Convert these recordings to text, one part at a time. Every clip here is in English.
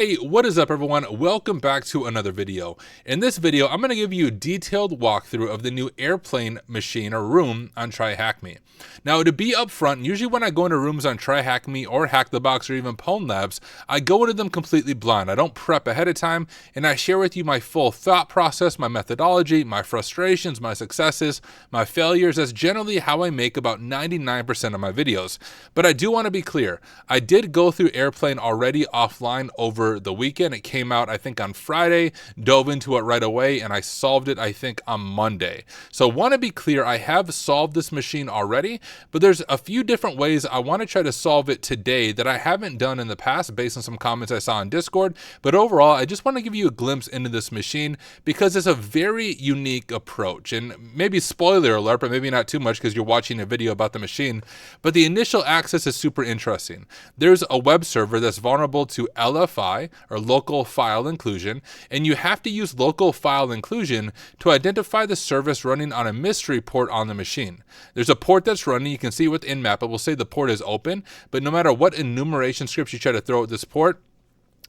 Hey, what is up everyone? Welcome back to another video. In this video, I'm going to give you a detailed walkthrough of the new airplane machine or room on TryHackMe. Now, to be upfront, usually when I go into rooms on TryHackMe or Hack the Box or even Pwn Labs, I go into them completely blind. I don't prep ahead of time, and I share with you my full thought process, my methodology, my frustrations, my successes, my failures. That's generally how I make about 99% of my videos. But I do want to be clear. I did go through airplane already offline over the weekend. It came out, I think, on Friday, dove into it right away, and I solved it, I think, on Monday. So want to be clear, I have solved this machine already, but there's a few different ways I want to try to solve it today that I haven't done in the past based on some comments I saw on Discord. But overall, I just want to give you a glimpse into this machine because it's a very unique approach. And maybe spoiler alert, but maybe not too much because you're watching a video about the machine. But the initial access is super interesting. There's a web server that's vulnerable to LFI, or local file inclusion, and you have to use local file inclusion to identify the service running on a mystery port on the machine. There's a port that's running, you can see with Nmap, it will say the port is open, but no matter what enumeration scripts you try to throw at this port,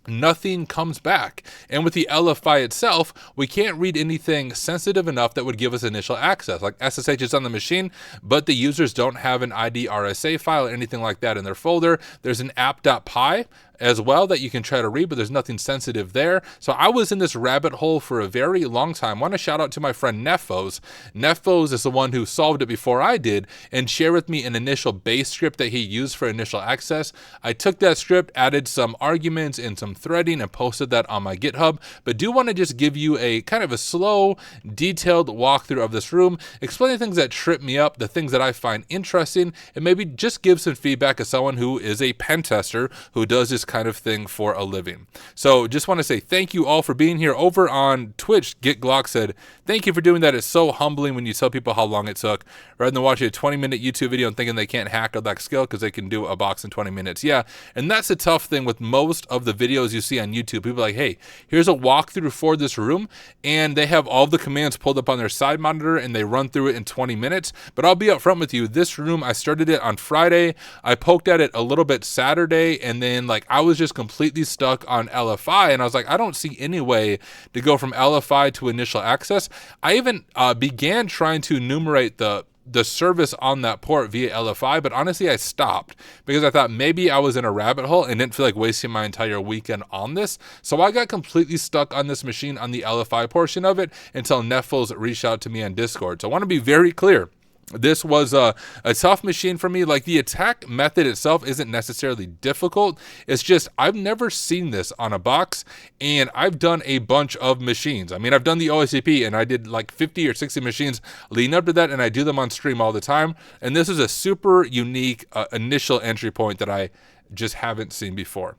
nothing comes back. And with the LFI itself, we can't read anything sensitive enough that would give us initial access. Like SSH is on the machine, but the users don't have an ID RSA file or anything like that in their folder. There's an app.py as well that you can try to read, but there's nothing sensitive there. So I was in this rabbit hole for a very long time. I want to shout out to my friend Nefos. Nefos is the one who solved it before I did and shared with me an initial base script that he used for initial access. I took that script, added some arguments and some threading and posted that on my GitHub, but do want to just give you a kind of a slow, detailed walkthrough of this room, explain the things that trip me up, the things that I find interesting, and maybe just give some feedback as someone who is a pen tester who does this kind of thing for a living. So just want to say thank you all for being here. Over on Twitch, Get Glock said, thank you for doing that. It's so humbling when you tell people how long it took, rather than watching a 20-minute YouTube video and thinking they can't hack or lack skill because they can do a box in 20 minutes. Yeah, and that's a tough thing with most of the videos you see on YouTube. People are like, hey, here's a walkthrough for this room, and they have all the commands pulled up on their side monitor and they run through it in 20 minutes. But I'll be upfront with you, this room, I started it on Friday. I poked at it a little bit Saturday, and then I was just completely stuck on LFI, and I was like, I don't see any way to go from LFI to initial access. I even began trying to enumerate the service on that port via LFI, but honestly I stopped because I thought maybe I was in a rabbit hole and didn't feel like wasting my entire weekend on this. So I got completely stuck on this machine on the LFI portion of it until Nefos reached out to me on Discord. So I want to be very clear. This was a tough machine for me. Like, the attack method itself isn't necessarily difficult. It's just I've never seen this on a box, and I've done a bunch of machines. I mean, I've done the OSCP, and I did like 50 or 60 machines leading up to that, and I do them on stream all the time. And this is a super unique initial entry point that I just haven't seen before.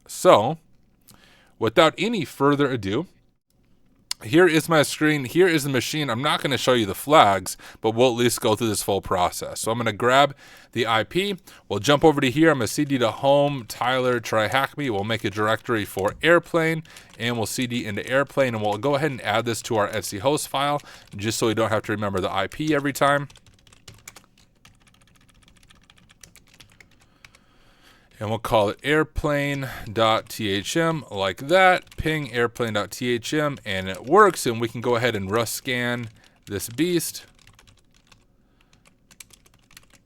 So, without any further ado, here is my screen. Here is the machine. I'm not going to show you the flags, but we'll at least go through this full process. So I'm going to grab the IP. We'll jump over to here. I'm going to CD to home, Tyler, TryHackMe. We'll make a directory for airplane, and we'll CD into airplane, and we'll go ahead and add this to our Etsy host file just so we don't have to remember the IP every time. And we'll call it airplane.thm like that, ping airplane.thm, and it works. And we can go ahead and Rust scan this beast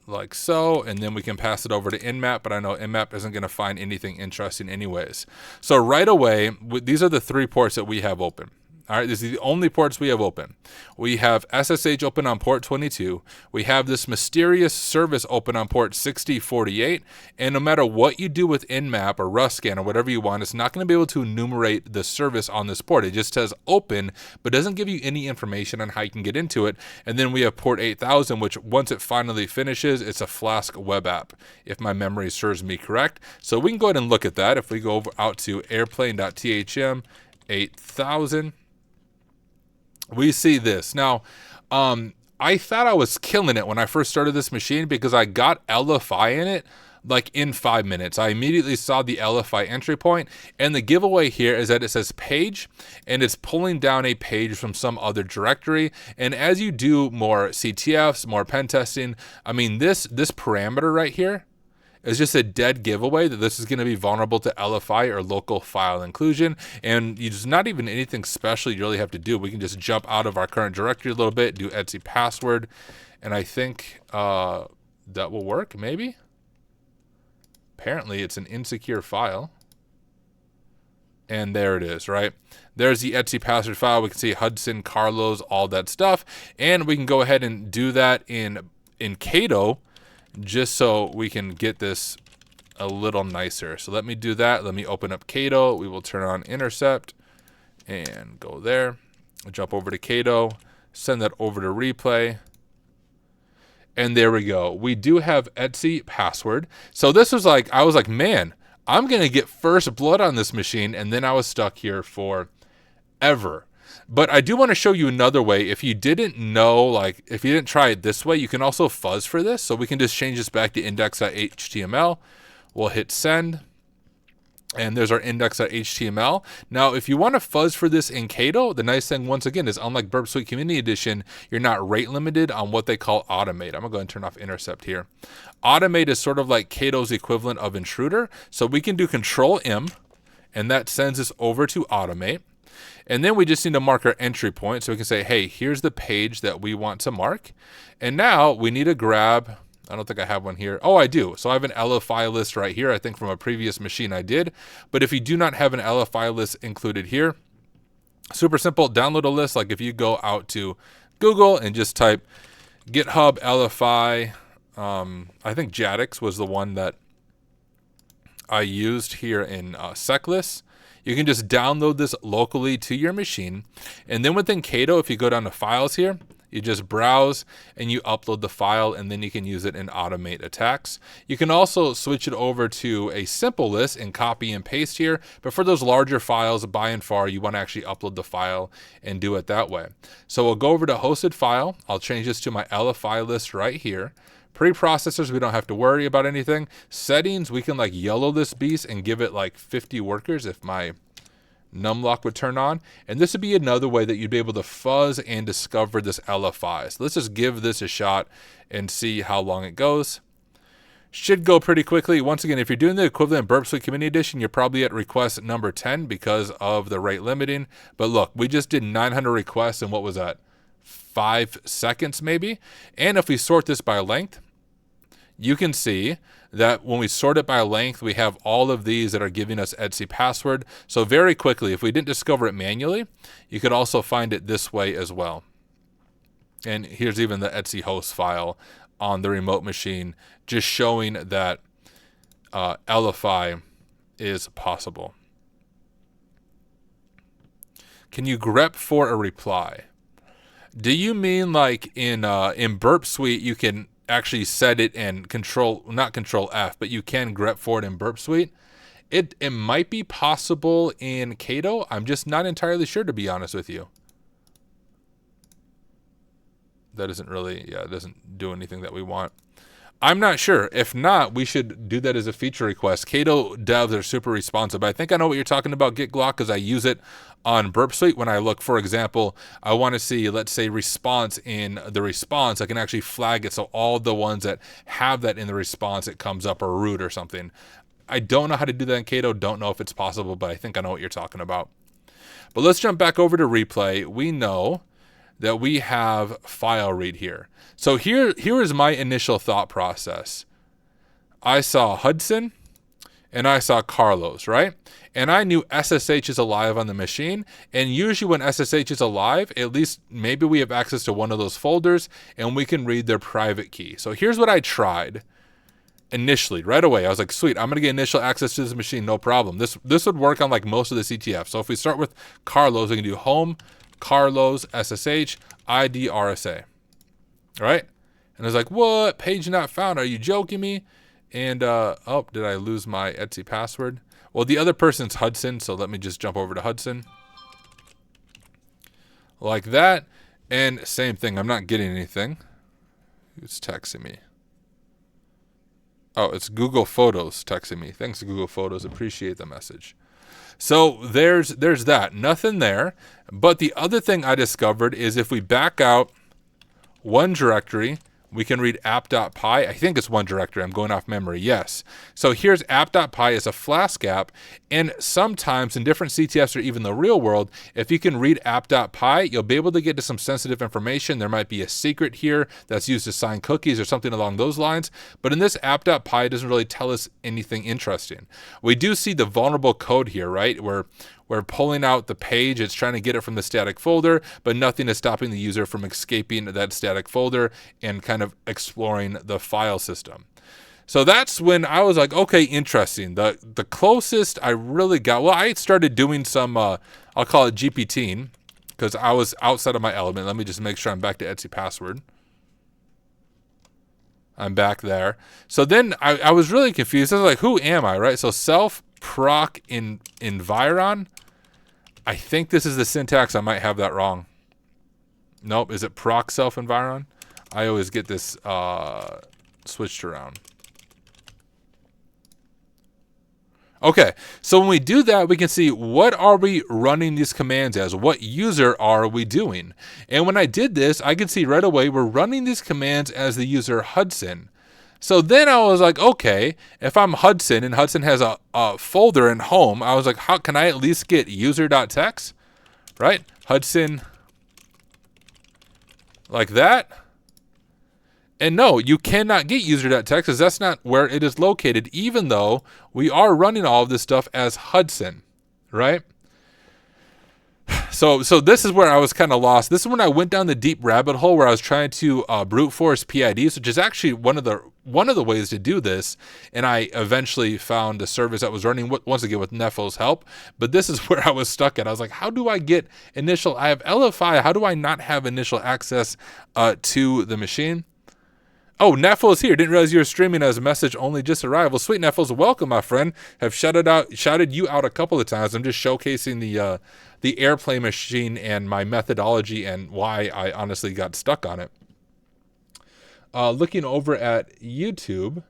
like so, and then we can pass it over to Nmap, but I know Nmap isn't going to find anything interesting anyways. So right away, these are the 3 ports that we have open. All right, these are the only ports we have open. We have SSH open on port 22. We have this mysterious service open on port 6048. And no matter what you do with Nmap or Rust scan or whatever you want, it's not going to be able to enumerate the service on this port. It just says open, but doesn't give you any information on how you can get into it. And then we have port 8000, which once it finally finishes, it's a Flask web app, if my memory serves me correct. So we can go ahead and look at that. If we go over out to airplane.thm 8000. We see this. Now, I thought I was killing it when I first started this machine because I got LFI in it like in 5 minutes. I immediately saw the LFI entry point, and the giveaway here is that it says page, and it's pulling down a page from some other directory. And as you do more CTFs, more pen testing, I mean, this parameter right here is just a dead giveaway that this is going to be vulnerable to LFI or local file inclusion. And there's not even anything special you really have to do. We can just jump out of our current directory a little bit, do etc password, and I think that will work, maybe. Apparently it's an insecure file. And there it is, right? There's the etc password file. We can see Hudson, Carlos, all that stuff. And we can go ahead and do that in Cato, just so we can get this a little nicer. So let me do that. Let me open up Cato. We will turn on intercept and go there. Jump over to Cato, send that over to replay. And there we go. We do have etc password. So this was like, I was like, man, I'm going to get first blood on this machine. And then I was stuck here forever. But I do want to show you another way. If you didn't know, like if you didn't try it this way, you can also fuzz for this. So we can just change this back to index.html. We'll hit send. And there's our index.html. Now, if you want to fuzz for this in Cato, the nice thing, once again, is unlike Burp Suite Community Edition, you're not rate limited on what they call automate. I'm going to go ahead and turn off intercept here. Automate is sort of like Cato's equivalent of intruder. So we can do Control-M, and that sends us over to automate. And then we just need to mark our entry point. So we can say, hey, here's the page that we want to mark. And now we need to grab, I don't think I have one here. Oh, I do. So I have an LFI list right here. I think from a previous machine I did. But if you do not have an LFI list included here, super simple, download a list. Like if you go out to Google and just type GitHub LFI, I think Jadix was the one that I used here in SecList. You can just download this locally to your machine. And then within Cato, if you go down to files here, you just browse and you upload the file, and then you can use it in automate attacks. You can also switch it over to a simple list and copy and paste here. But for those larger files, by and far, you want to actually upload the file and do it that way. So we'll go over to hosted file. I'll change this to my LFI list right here. Preprocessors, we don't have to worry about anything. Settings, we can like yellow this beast and give it like 50 workers if my numlock would turn on. And this would be another way that you'd be able to fuzz and discover this LFI. So let's just give this a shot and see how long it goes. Should go pretty quickly. Once again, if you're doing the equivalent Burp Suite Community Edition, you're probably at request number 10 because of the rate limiting. But look, we just did 900 requests, and what was that? 5 seconds maybe. And if we sort this by length, you can see that when we sort it by length, we have all of these that are giving us etc password. So very quickly, if we didn't discover it manually, you could also find it this way as well. And here's even the etc host file on the remote machine, just showing that LFI is possible. Can you grep for a reply? Do you mean like in Burp Suite, you can actually set it and not control F, but you can grep for it in Burp Suite? It might be possible in Cato. I'm just not entirely sure, to be honest with you. That isn't really, yeah, it doesn't do anything that we want. I'm not sure. If not, we should do that as a feature request. Cato devs are super responsive. I think I know what you're talking about, GitGlock, because I use it on Burp Suite when I look, for example, I want to see, let's say, response in the response. I can actually flag it so all the ones that have that in the response, it comes up, or root or something. I don't know how to do that in Cato. Don't know if it's possible, but I think I know what you're talking about. But let's jump back over to replay. We know that we have file read here. So here is my initial thought process. I saw Hudson and I saw Carlos, right? And I knew SSH is alive on the machine. And usually when SSH is alive, at least maybe we have access to one of those folders and we can read their private key. So here's what I tried initially, right away. I was like, sweet, I'm going to get initial access to this machine, no problem. This would work on like most of the CTF. So if we start with Carlos, we can do home, Carlos, SSH, ID, RSA. All right? And I was like, what? Page not found. Are you joking me? And, oh, did I lose my etc password? Well, the other person's Hudson, so let me just jump over to Hudson. Like that. And same thing. I'm not getting anything. Who's texting me? Oh, it's Google Photos texting me. Thanks, Google Photos. Appreciate the message. So there's that. Nothing there. But the other thing I discovered is if we back out one directory, We can read app.py. I think it's one directory. I'm going off memory. Yes. So here's app.py as a Flask app. And sometimes in different CTFs or even the real world, if you can read app.py, you'll be able to get to some sensitive information. There might be a secret here that's used to sign cookies or something along those lines. But in this app.py, it doesn't really tell us anything interesting. We do see the vulnerable code here, right? Where we're pulling out the page, it's trying to get it from the static folder, but nothing is stopping the user from escaping that static folder and kind of exploring the file system. So that's when I was like, okay, interesting. The closest I really got, well, I started doing some, I'll call it GPTing, because I was outside of my element. Let me just make sure I'm back to Etsy password. I'm back there. So then I was really confused. I was like, who am I, right? So self proc in environ. I think this is the syntax. I might have that wrong. Nope. Is it proc self environ? I always get this switched around. Okay, so when we do that, we can see what are we running these commands as? What user are we doing? And when I did this, I can see right away we're running these commands as the user Hudson. So then I was like, okay, if I'm Hudson and Hudson has a folder in home, I was like, how can I at least get user.txt, right? Hudson, like that. And no, you cannot get user.txt because that's not where it is located, even though we are running all of this stuff as Hudson, right? So this is where I was kind of lost. This is when I went down the deep rabbit hole where I was trying to brute force PIDs, which is actually one of the ways to do this. And I eventually found a service that was running once again with Neffel's help. But this is where I was stuck at. I was like, how do I get initial? I have LFI. How do I not have initial access to the machine? Oh, Neffel is here. Didn't realize you were streaming as a message only just arrived. Well, sweet Neffels, welcome, my friend. Have shouted you out a couple of times. I'm just showcasing the airplane machine and my methodology and why I honestly got stuck on it. Looking over at YouTube,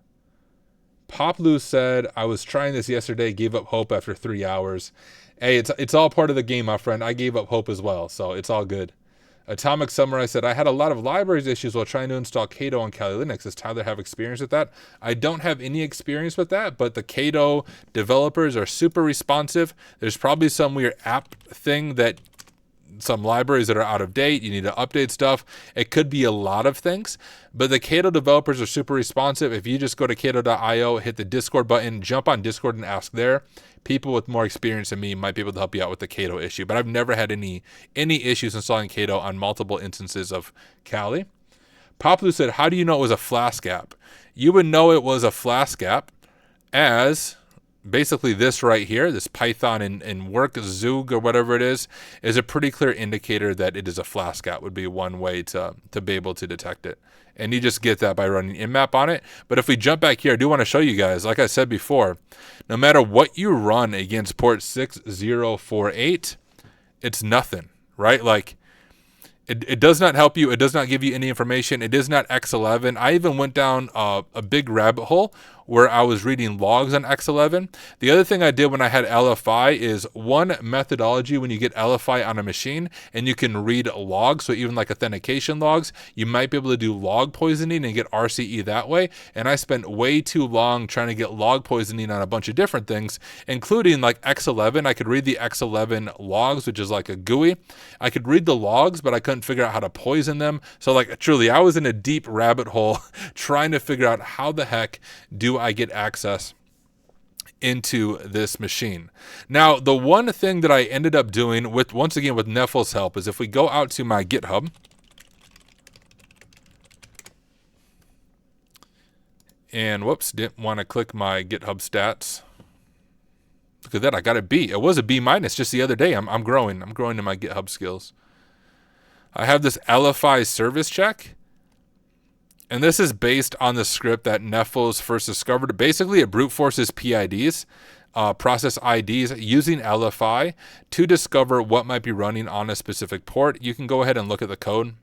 Poplu said, I was trying this yesterday, gave up hope after 3 hours. Hey, it's all part of the game, my friend. I gave up hope as well, so it's all good. Atomic Samurai said, I had a lot of libraries issues while trying to install Cato on Kali Linux. Does Tyler have experience with that? I don't have any experience with that, but the Cato developers are super responsive. There's probably some weird app thing that some libraries that are out of date. You need to update stuff. It could be a lot of things, but the Cato developers are super responsive. If you just go to cato.io, hit the Discord button, jump on Discord and ask there. People with more experience than me might be able to help you out with the Cato issue, but I've never had any issues installing Cato on multiple instances of Kali. Poplu said, how do you know it was a Flask app? You would know it was a Flask app as basically this right here, this Python and work Zug or whatever it is a pretty clear indicator that it is a Flask app would be one way to be able to detect it. And you just get that by running nmap on it. But if we jump back here, I do want to show you guys, like I said before, no matter what you run against port 6048, it's nothing, right? Like it does not help you. It does not give you any information. It is not X11. I even went down a big rabbit hole where I was reading logs on X11. The other thing I did when I had LFI is one methodology when you get LFI on a machine and you can read logs, so even like authentication logs, you might be able to do log poisoning and get RCE that way. And I spent way too long trying to get log poisoning on a bunch of different things, including like X11. I could read the X11 logs, which is like a GUI. I could read the logs, but I couldn't figure out how to poison them. So like truly, I was in a deep rabbit hole trying to figure out how the heck do I get access into this machine. Now, the one thing that I ended up doing once again with Neffel's help is if we go out to my GitHub and whoops, didn't want to click my GitHub stats. Look at that, I got a B. It was a B minus just the other day. I'm growing. I'm growing in my GitHub skills. I have this LFI service check. And this is based on the script that Neffels first discovered. Basically, it brute forces PIDs, process IDs, using LFI to discover what might be running on a specific port. You can go ahead and look at the code.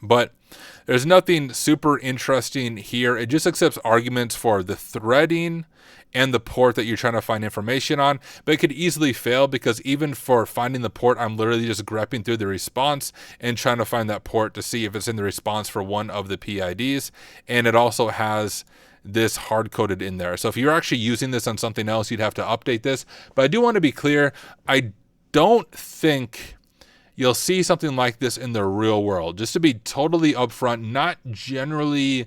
But there's nothing super interesting here. It just accepts arguments for the threading and the port that you're trying to find information on, but it could easily fail because even for finding the port, I'm literally just grepping through the response and trying to find that port to see if it's in the response for one of the PIDs, and it also has this hard-coded in there. So if you're actually using this on something else, you'd have to update this. But I do want to be clear, I don't think you'll see something like this in the real world. Just to be totally upfront, not generally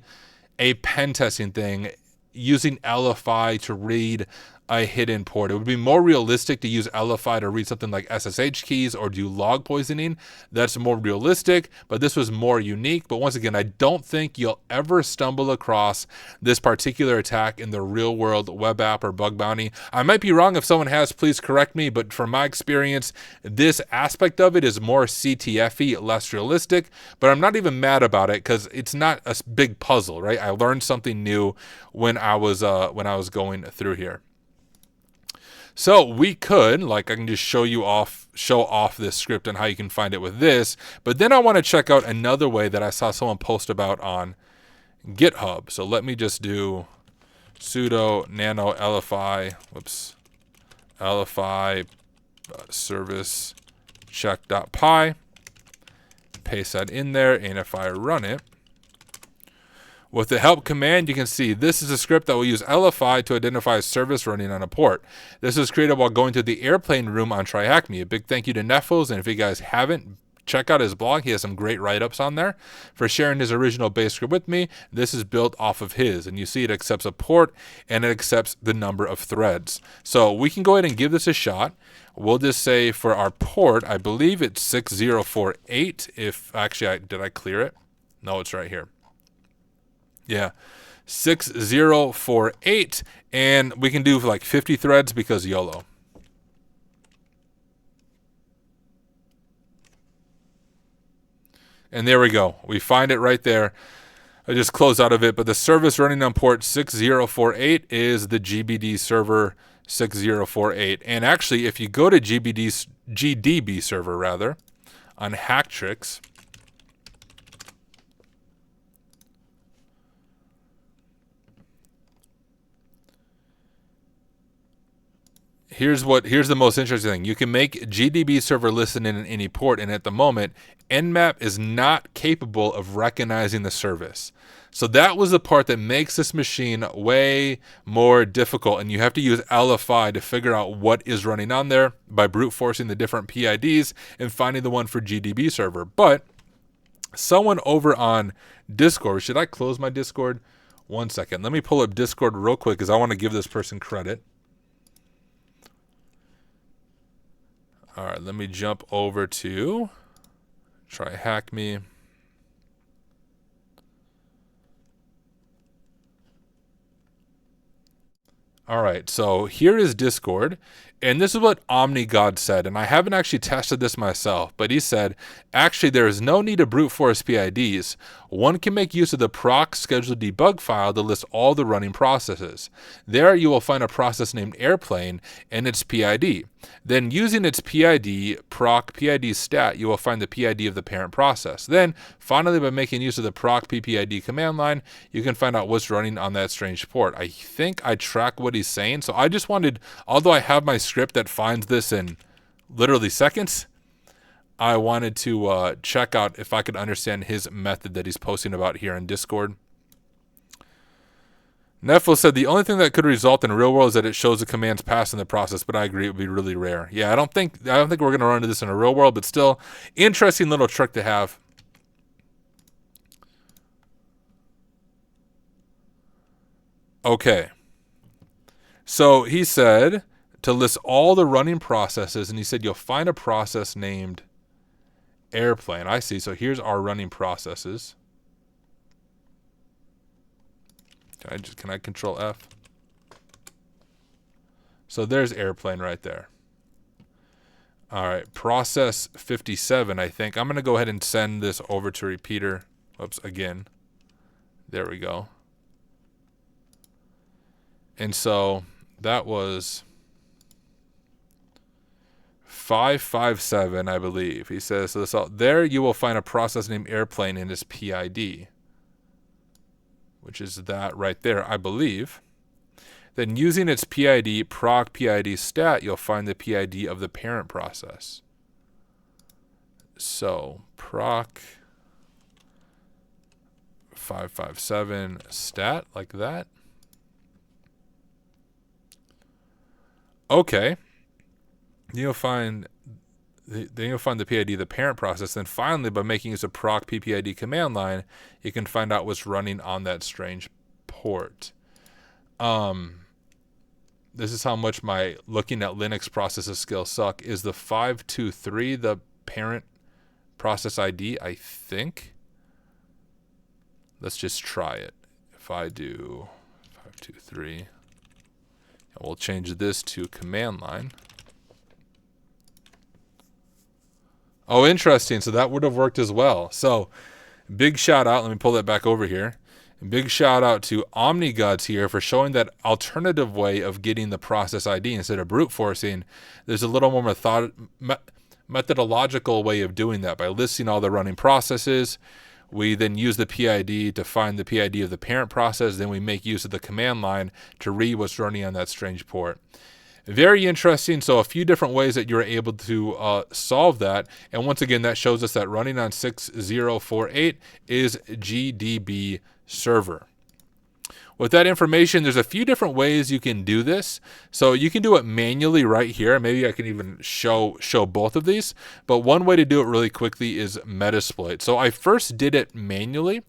a pen testing thing, using LFI to read a hidden port. It would be more realistic to use LFI to read something like SSH keys or do log poisoning. That's more realistic, but this was more unique. But once again, I don't think you'll ever stumble across this particular attack in the real world web app or bug bounty. I might be wrong. If someone has, please correct me. But from my experience, this aspect of it is more CTF-y, less realistic. But I'm not even mad about it because it's not a big puzzle, right? I learned something new when I was going through here. So we could, like, I can just show off this script and how you can find it with this. But then I want to check out another way that I saw someone post about on GitHub. So let me just do sudo nano lfi, lfi service check.py. Paste that in there, and if I run it, with the help command, you can see this is a script that will use LFI to identify a service running on a port. This was created while going to the airplane room on TryHackMe. A big thank you to Neffels, and if you guys haven't, check out his blog. He has some great write-ups on there for sharing his original base script with me. This is built off of his, and you see it accepts a port and it accepts the number of threads. So we can go ahead and give this a shot. We'll just say for our port, I believe it's 6048. If actually, did I clear it? No, it's right here. Yeah, 6048, and we can do like 50 threads because YOLO. And there we go. We find it right there. I just closed out of it, but the service running on port 6048 is the GBD server 6048. And actually, if you go to GDB server rather on Hacktricks, here's the most interesting thing. You can make GDB server listen in any port, and at the moment, Nmap is not capable of recognizing the service. So that was the part that makes this machine way more difficult, and you have to use LFI to figure out what is running on there by brute forcing the different PIDs and finding the one for GDB server. But someone over on Discord, should I close my Discord? 1 second. Let me pull up Discord real quick because I want to give this person credit. All right, let me jump over to TryHackMe. All right, so here is Discord, and this is what OmniGod said, and I haven't actually tested this myself, but he said, actually, there is no need to brute force PIDs. One can make use of the proc schedule debug file to list all the running processes. There you will find a process named airplane and its PID. Then using its PID, proc PID stat, you will find the PID of the parent process. Then, finally, by making use of the proc ppid command line, you can find out what's running on that strange port. I think I track what he's saying, so I just wanted, although I have my script that finds this in literally seconds, I wanted to check out if I could understand his method that he's posting about here in Discord. Neffel said the only thing that could result in real world is that it shows the commands passed in the process, but I agree it would be really rare. Yeah, I don't think we're going to run into this in a real world, but still interesting little trick to have. Okay. So he said to list all the running processes, and he said you'll find a process named airplane. I see. So here's our running processes. Can I control F? So there's airplane right there. All right, process 57, I think. I'm going to go ahead and send this over to repeater. Oops, again. There we go. And so that was 557, I believe. He says, so there you will find a process named airplane in its PID, which is that right there, I believe. Then using its PID, proc PID stat, you'll find the PID of the parent process. So proc 557 stat, like that. Okay. You'll find the PID of the parent process. Then finally, by making use of proc ppid command line, you can find out what's running on that strange port. This is how much my looking at Linux processes skills suck. Is the 523 the parent process ID? I think. Let's just try it. If I do 523, and we'll change this to command line. Oh, interesting. So that would have worked as well. So big shout out. Let me pull that back over here. Big shout out to OmniGods here for showing that alternative way of getting the process ID instead of brute forcing. There's a little more methodological way of doing that by listing all the running processes. We then use the PID to find the PID of the parent process. Then we make use of the command line to read what's running on that strange port. Very interesting. So a few different ways that you're able to solve that. And once again, that shows us that running on 6048 is GDB server. With that information, there's a few different ways you can do this. So you can do it manually right here. Maybe I can even show both of these. But one way to do it really quickly is Metasploit. So I first did it manually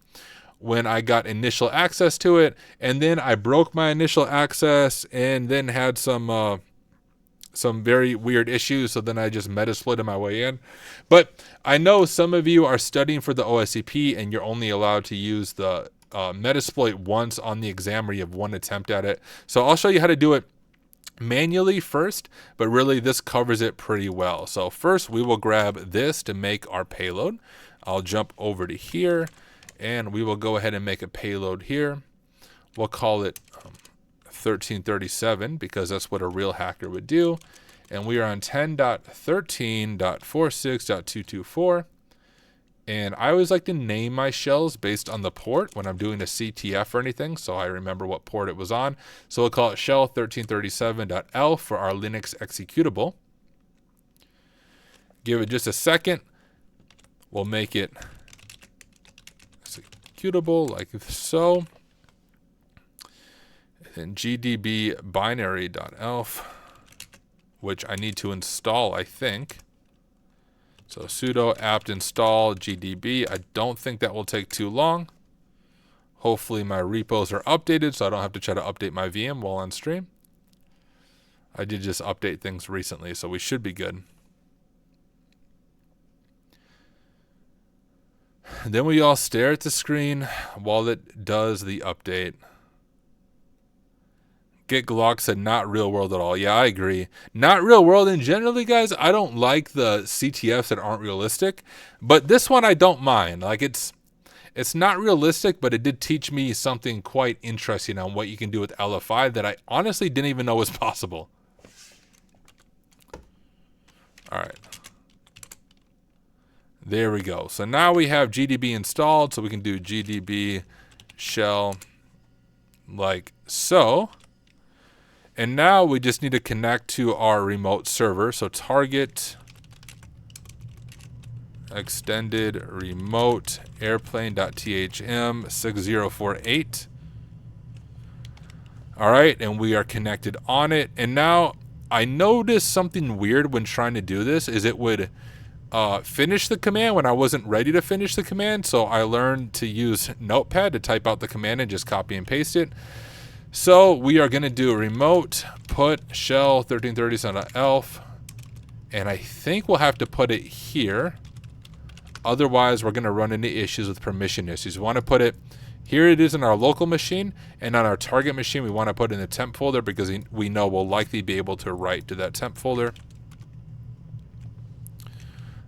when I got initial access to it, and then I broke my initial access and then had some very weird issues, so then I just Metasploited my way in. But I know some of you are studying for the OSCP and you're only allowed to use the Metasploit once on the exam, where you have one attempt at it. So I'll show you how to do it manually first, but really this covers it pretty well. So first we will grab this to make our payload. I'll jump over to here, and we will go ahead and make a payload here. We'll call it 1337 because that's what a real hacker would do. And we are on 10.13.46.224. And I always like to name my shells based on the port when I'm doing a CTF or anything, so I remember what port it was on. So we'll call it shell 1337.elf for our Linux executable. Give it just a second. We'll make it executable like so. And gdb binary.elf, which I need to install, I think. So sudo apt install gdb. I don't think that will take too long. Hopefully my repos are updated so I don't have to try to update my VM while on stream. I did just update things recently, so we should be good. Then we all stare at the screen while it does the update. Get Glock said not real world at all. Yeah, I agree. Not real world. And generally, guys, I don't like the CTFs that aren't realistic. But this one I don't mind. Like it's not realistic, but it did teach me something quite interesting on what you can do with LFI that I honestly didn't even know was possible. All right. There we go. So now we have GDB installed, so we can do GDB shell like so. And now we just need to connect to our remote server. So target extended remote airplane.thm 6048. All right, and we are connected on it. And now I noticed something weird when trying to do this is it would finish the command when I wasn't ready to finish the command. So I learned to use Notepad to type out the command and just copy and paste it. So we are going to do remote put shell 1337.elf, and I think we'll have to put it here. Otherwise, we're going to run into issues with permission issues. We want to put it here. It is in our local machine, and on our target machine, we want to put it in the temp folder because we know we'll likely be able to write to that temp folder.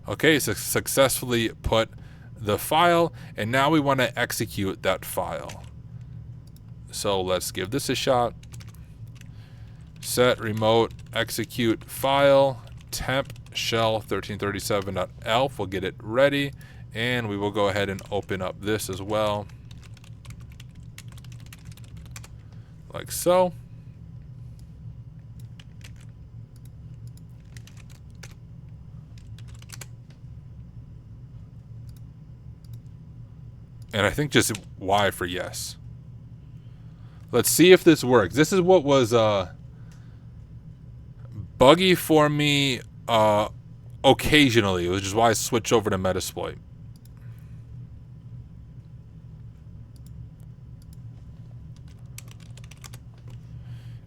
Okay, so successfully put the file, and now we want to execute that file. So let's give this a shot. Set remote execute file temp shell 1337.elf. We'll get it ready, and we will go ahead and open up this as well, like so. And I think just Y for yes. Let's see if this works. This is what was buggy for me occasionally, which is why I switched over to Metasploit.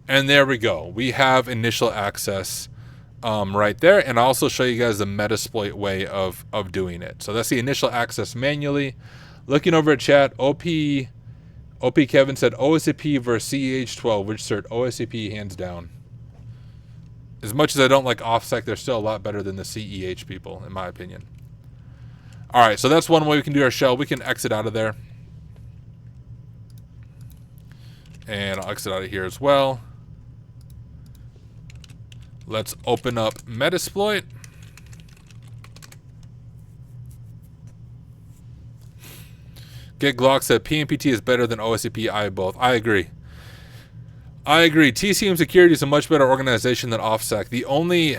And there we go. We have initial access right there. And I'll also show you guys the Metasploit way of doing it. So that's the initial access manually. Looking over at chat, OP Kevin said OSCP versus CEH12, which cert? OSCP hands down. As much as I don't like OffSec, they're still a lot better than the CEH people, in my opinion. All right, so that's one way we can do our shell. We can exit out of there. And I'll exit out of here as well. Let's open up Metasploit. Get Glock said PNPT is better than OSCP. I both. I agree. TCM Security is a much better organization than OffSec. The only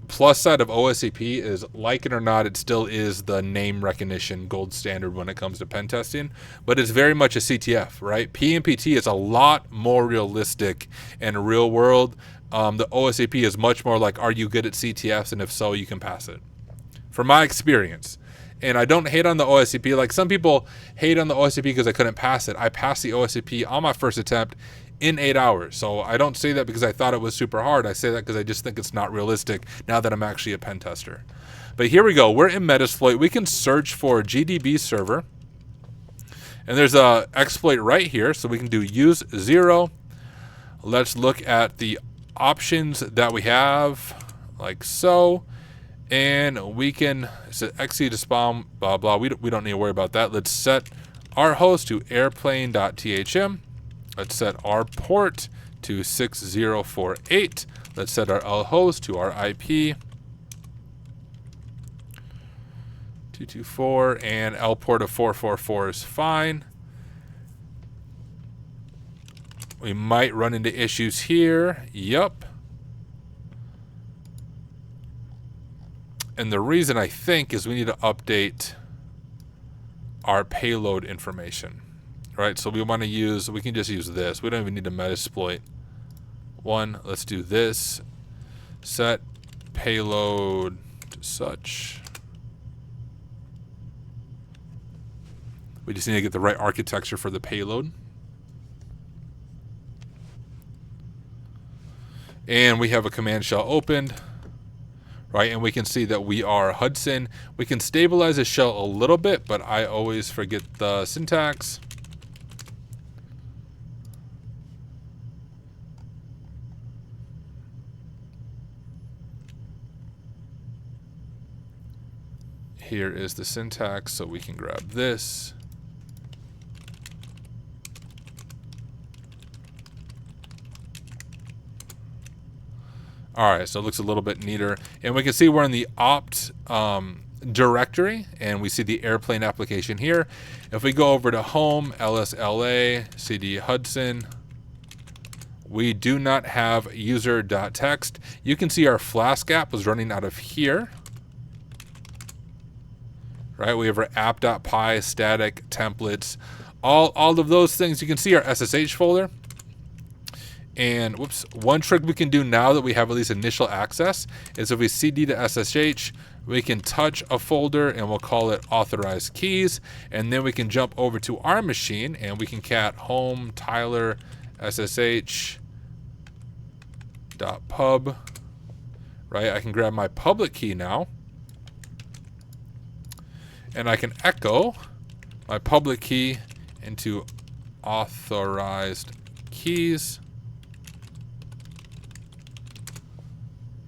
plus side of OSCP is, like it or not, it still is the name recognition gold standard when it comes to pen testing, but it's very much a CTF, right? PNPT is a lot more realistic and real world. The OSCP is much more like, are you good at CTFs? And if so, you can pass it. From my experience. And I don't hate on the OSCP. Like some people hate on the OSCP because I couldn't pass it. I passed the OSCP on my first attempt in 8 hours. So I don't say that because I thought it was super hard. I say that because I just think it's not realistic now that I'm actually a pen tester. But here we go. We're in Metasploit. We can search for GDB server. And there's a exploit right here. So we can do use 0. Let's look at the options that we have like so. And we can set XE to spawn, blah, blah. We don't need to worry about that. Let's set our host to airplane.thm. Let's set our port to 6048. Let's set our L host to our IP 224, and L port of 444 is fine. We might run into issues here. Yup. And the reason I think is we need to update our payload information, right? So we want to use, we can just use this. We don't even need to Metasploit one. Let's do this. Set payload to such. We just need to get the right architecture for the payload. And we have a command shell opened. Right, and we can see that we are Hudson. We can stabilize the shell a little bit, but I always forget the syntax. Here is the syntax, so we can grab this. All right, so it looks a little bit neater. And we can see we're in the opt directory, and we see the airplane application here. If we go over to home, LSLA, CD Hudson, we do not have user.txt. You can see our Flask app was running out of here. Right, we have our app.py, static, templates, all of those things. You can see our SSH folder. And whoops, one trick we can do now that we have at least initial access is if we CD to SSH, we can touch a folder and we'll call it authorized keys. And then we can jump over to our machine and we can cat home Tyler SSH .pub. Right, I can grab my public key now. And I can echo my public key into authorized keys.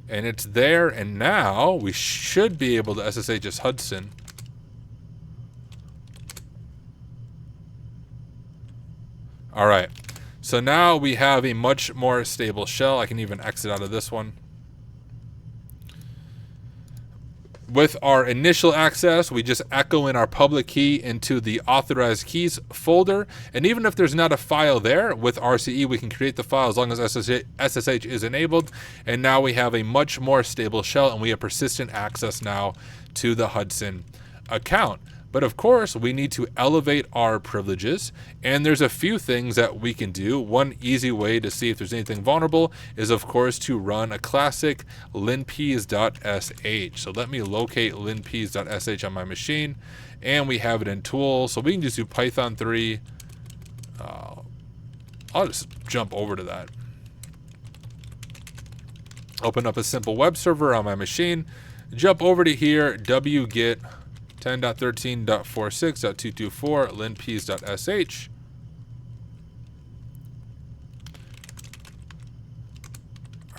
And it's there, and now we should be able to SSH as Hudson. All right, so now we have a much more stable shell. I can even exit out of this one. With our initial access, we just echo in our public key into the authorized keys folder. And even if there's not a file there, with RCE, we can create the file as long as SSH is enabled. And now we have a much more stable shell, and we have persistent access now to the Hudson account. But of course, we need to elevate our privileges, and there's a few things that we can do. One easy way to see if there's anything vulnerable is, of course, to run a classic linpeas.sh. So let me locate linpeas.sh on my machine, and we have it in tools. So we can just do Python 3. I'll just jump over to that. Open up a simple web server on my machine, jump over to here, wget 10.13.46.224 linpeas.sh.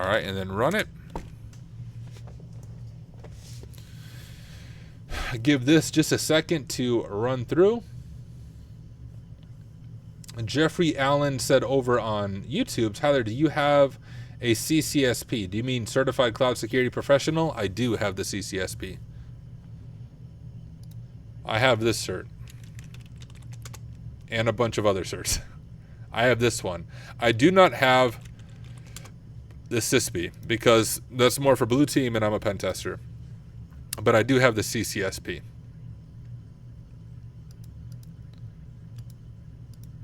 All right, and then run it. Give this just a second to run through. Jeffrey Allen said over on YouTube, Tyler, do you have a CCSP? Do you mean Certified Cloud Security Professional? I do have the CCSP. I have this cert. And a bunch of other certs. I have this one. I do not have the CISP because that's more for blue team and I'm a pen tester. But I do have the CCSP.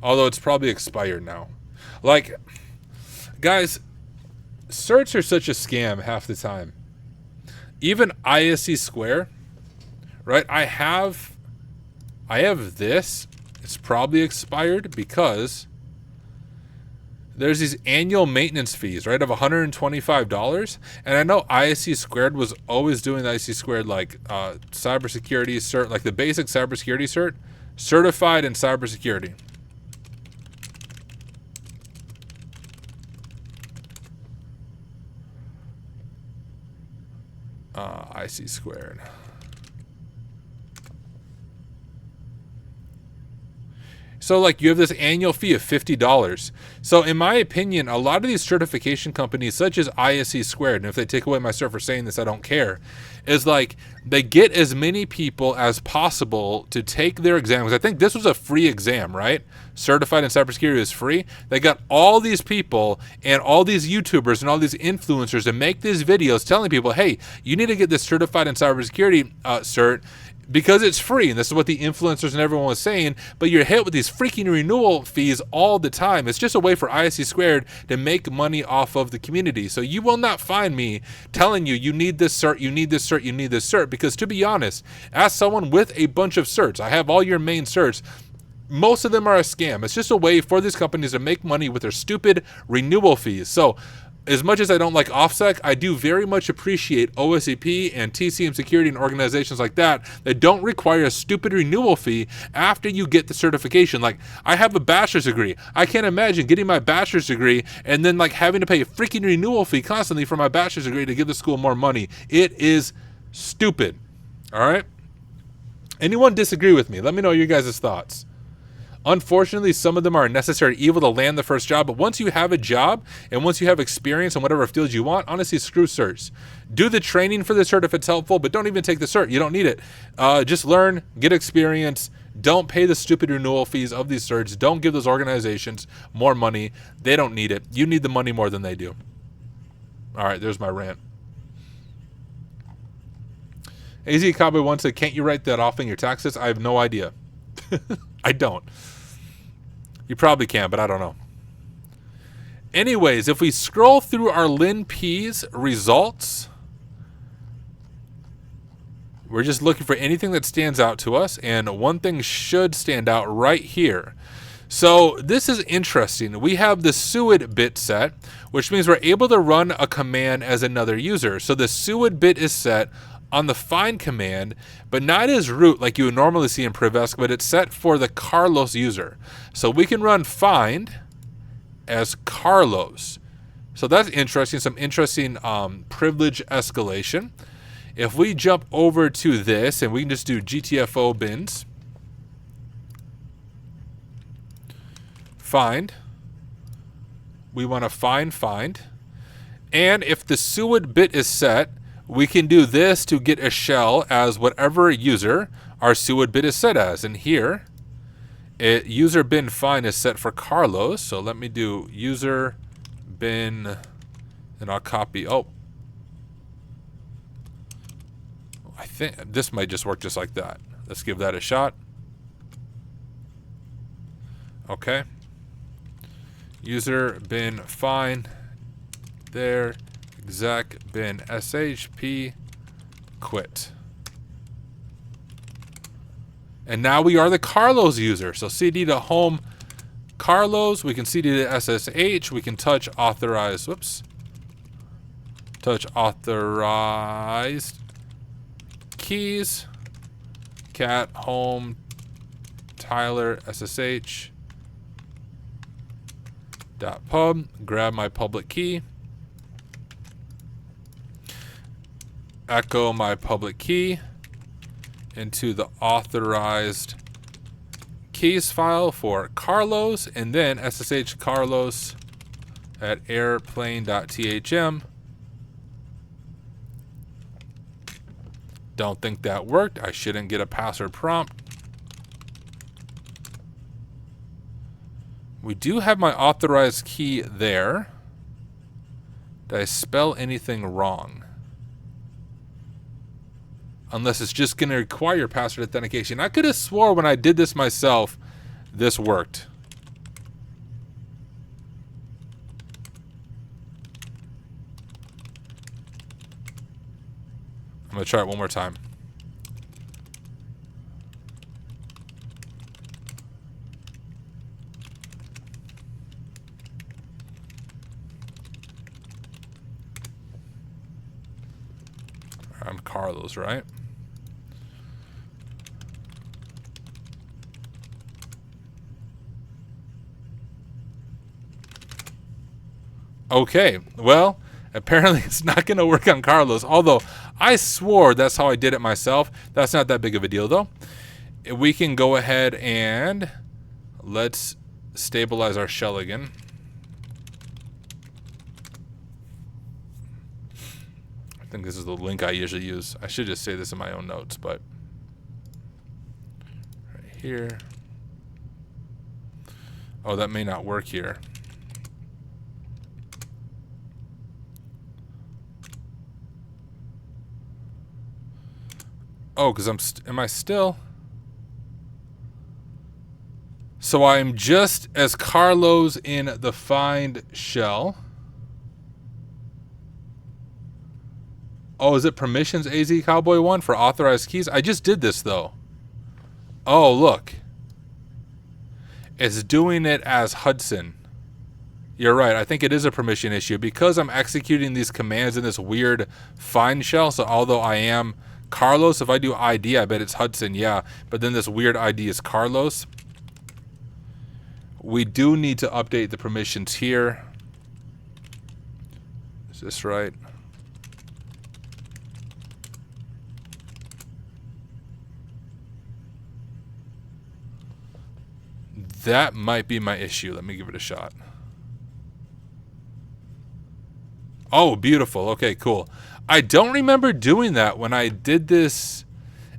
Although it's probably expired now. Like, guys, certs are such a scam half the time. Even ISC Square, right? I have this. It's probably expired because there's these annual maintenance fees, right, of $125. And I know ISC Squared was always doing the ISC Squared like cybersecurity cert, like the basic cybersecurity cert, certified in cybersecurity. IC Squared. So like you have this annual fee of $50. So in my opinion, a lot of these certification companies such as ISC Squared, and if they take away my cert for saying this, I don't care, is like they get as many people as possible to take their exam. Because I think this was a free exam, right? Certified in cybersecurity is free. They got all these people and all these YouTubers and all these influencers to make these videos telling people, hey, you need to get this certified in cybersecurity cert because it's free. And this is what the influencers and everyone was saying, but you're hit with these freaking renewal fees all the time. It's just a way for ISC Squared to make money off of the community. So you will not find me telling you, you need this cert, you need this cert, you need this cert, because to be honest, as someone with a bunch of certs, I have all your main certs, most of them are a scam. It's just a way for these companies to make money with their stupid renewal fees. So as much as I don't like OffSec, I do very much appreciate OSCP and TCM security and organizations like that don't require a stupid renewal fee after you get the certification. Like, I have a bachelor's degree. I can't imagine getting my bachelor's degree and then like having to pay a freaking renewal fee constantly for my bachelor's degree to give the school more money. It is stupid. All right? Anyone disagree with me? Let me know your guys' thoughts. Unfortunately, some of them are a necessary evil to land the first job, but once you have a job and once you have experience in whatever field you want, honestly, screw certs. Do the training for the cert if it's helpful, but don't even take the cert. You don't need it. Just learn, get experience. Don't pay the stupid renewal fees of these certs. Don't give those organizations more money. They don't need it. You need the money more than they do. All right, there's my rant. AZ Cowboy once said, can't you write that off in your taxes? I have no idea. I don't. You probably can, but I don't know. Anyways, if we scroll through our LinPeas results, we're just looking for anything that stands out to us, and one thing should stand out right here. So this is interesting. We have the suid bit set, which means we're able to run a command as another user. So the suid bit is set on the find command, but not as root like you would normally see in Privesc, but it's set for the Carlos user. So we can run find as Carlos. So that's interesting, some interesting privilege escalation. If we jump over to this and we can just do GTFO bins, find, we want to find, and if the suid bit is set, we can do this to get a shell as whatever user our suid bit is set as. And here, user bin find is set for Carlos. So let me do user bin, and I'll copy. Oh, I think this might just work just like that. Let's give that a shot. Okay. User bin fine. There. Exec bin shp quit. And now we are the Carlos user. So cd to home Carlos. We can cd to ssh. We can touch authorized. Whoops. Touch authorized keys. Cat home Tyler ssh. .pub. Grab my public key. Echo my public key into the authorized keys file for Carlos, and then ssh Carlos at airplane.thm. Don't think that worked. I shouldn't get a password prompt. We do have my authorized key there. Did I spell anything wrong? Unless it's just going to require password authentication. I could have swore when I did this myself, this worked. I'm going to try it one more time. I'm Carlos, right? Okay, well, apparently it's not going to work on Carlos, although I swore that's how I did it myself. That's not that big of a deal, though. We can go ahead and let's stabilize our shell again. I think this is the link I usually use. I should just say this in my own notes, but right here. Oh, that may not work here. Oh, because am I still? So I'm just as Carlos in the find shell. Oh, is it permissions AZ Cowboy 1 for authorized keys? I just did this though. Oh, look. It's doing it as Hudson. You're right. I think it is a permission issue because I'm executing these commands in this weird find shell. So although I am Carlos, if I do ID, I bet it's Hudson, yeah. But then this weird ID is Carlos. We do need to update the permissions here. Is this right? That might be my issue. Let me give it a shot. Oh, beautiful. Okay, cool. I don't remember doing that when I did this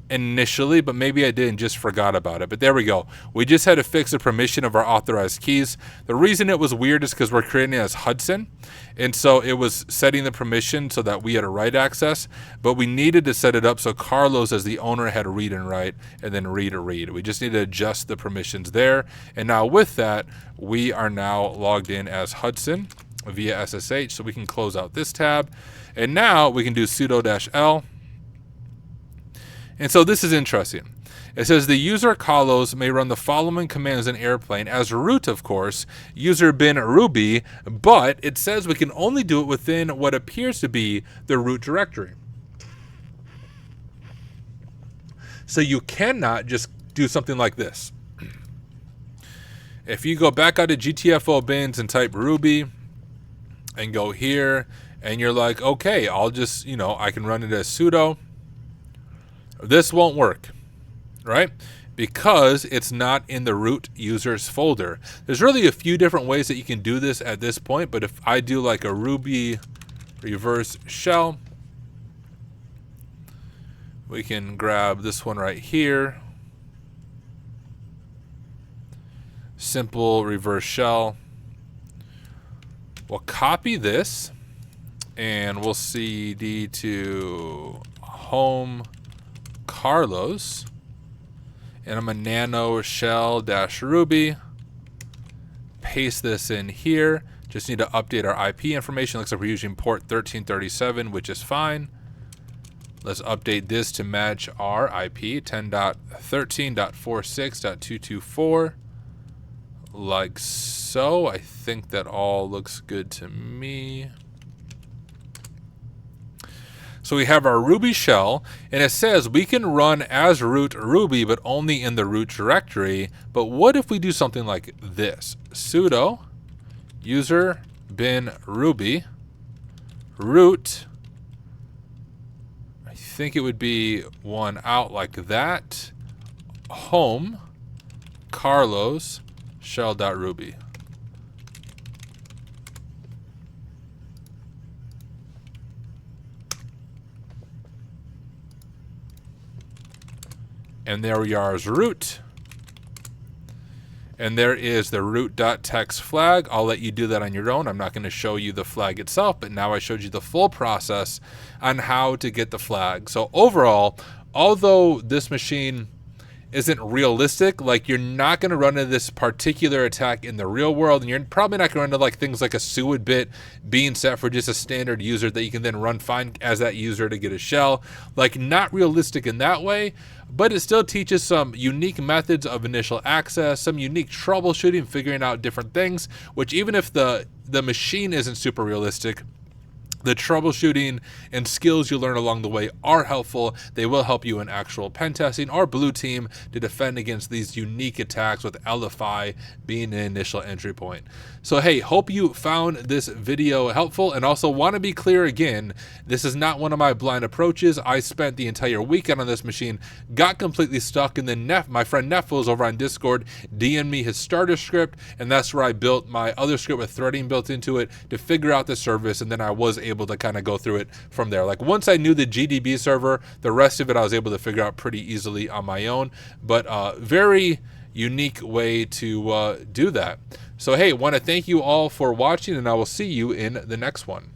initially, but maybe I did and just forgot about it. But there we go. We just had to fix the permission of our authorized keys. The reason it was weird is because we're creating it as Hudson. And so it was setting the permission so that we had a write access, but we needed to set it up so Carlos as the owner had a read and write and then read or read. We just need to adjust the permissions there. And now with that, we are now logged in as Hudson via SSH. So we can close out this tab. And now we can do sudo-l. And so this is interesting. It says the user Carlos may run the following commands in Airplane as root, of course, user bin Ruby, but it says we can only do it within what appears to be the root directory. So you cannot just do something like this. If you go back out to GTFO bins and type Ruby and go here and you're like, okay, I'll just, I can run it as sudo. This won't work, right? Because it's not in the root users folder. There's really a few different ways that you can do this at this point, but if I do like a Ruby reverse shell, we can grab this one right here. Simple reverse shell. We'll copy this and we'll cd to home Carlos. And I'm a nano shell dash Ruby. Paste this in here. Just need to update our IP information. Looks like we're using port 1337, which is fine. Let's update this to match our IP, 10.13.46.224. Like so. I think that all looks good to me. So we have our Ruby shell, and it says we can run as root Ruby, but only in the root directory. But what if we do something like this? Sudo user bin Ruby root. I think it would be one out like that. Home Carlos shell.ruby. And there we are as root. And there is the root.txt flag. I'll let you do that on your own. I'm not going to show you the flag itself, but now I showed you the full process on how to get the flag. So overall, although this machine isn't realistic, like you're not going to run into this particular attack in the real world, and you're probably not going to run into like things like a suid bit being set for just a standard user that you can then run fine as that user to get a shell. Like not realistic in that way, but it still teaches some unique methods of initial access, some unique troubleshooting, figuring out different things, which even if the machine isn't super realistic, the troubleshooting and skills you learn along the way are helpful. They will help you in actual pen testing or blue team to defend against these unique attacks, with LFI being an initial entry point. So hey, hope you found this video helpful, and also want to be clear again, this is not one of my blind approaches. I spent the entire weekend on this machine, got completely stuck, and then my friend Neffels over on Discord DM'd me his starter script, and that's where I built my other script with threading built into it to figure out the service, and then I was able to kind of go through it from there. Like once I knew the GDB server, the rest of it I was able to figure out pretty easily on my own, but very unique way to do that. So hey, want to thank you all for watching, and I will see you in the next one.